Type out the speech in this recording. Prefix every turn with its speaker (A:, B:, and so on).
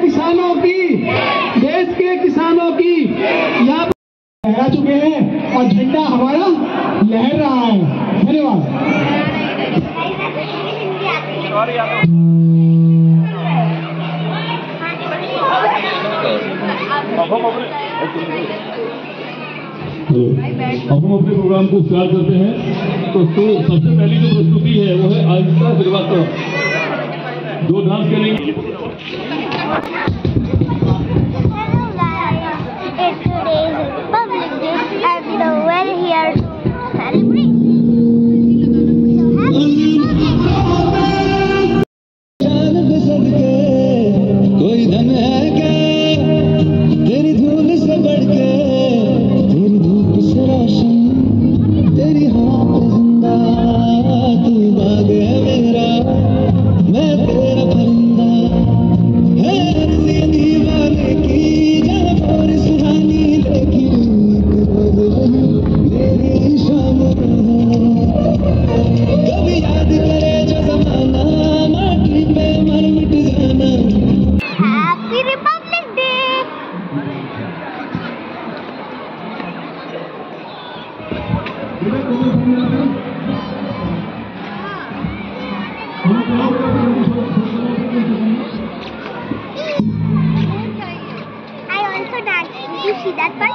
A: किसानों की, देश के किसानों की यहाँ पर लहरा चुके हैं और झंडा हमारा लहर रहा है। धन्यवाद।
B: अब हम अपने प्रोग्राम को स्टार्ट करते हैं। तो सबसे पहली जो प्रस्तुति है वो है आदित्य श्रीवास्तव, जो डांस करेंगे।
C: कोई धन है क्या तेरी धूल से बढ़ के, तेरी धूप से रोशन, तेरी हाथ जिंदा, तू बाग है मेरा, मैं तेरा परिंदा, है अर्ज़ी दीवाने की, जहाँ पर सुहानी लेकिन मेरी शाम कभी याद करे जो जमाना, माटी पे मर मिट जाना।
D: Happy Republic Day! I also danced. Did you see that part?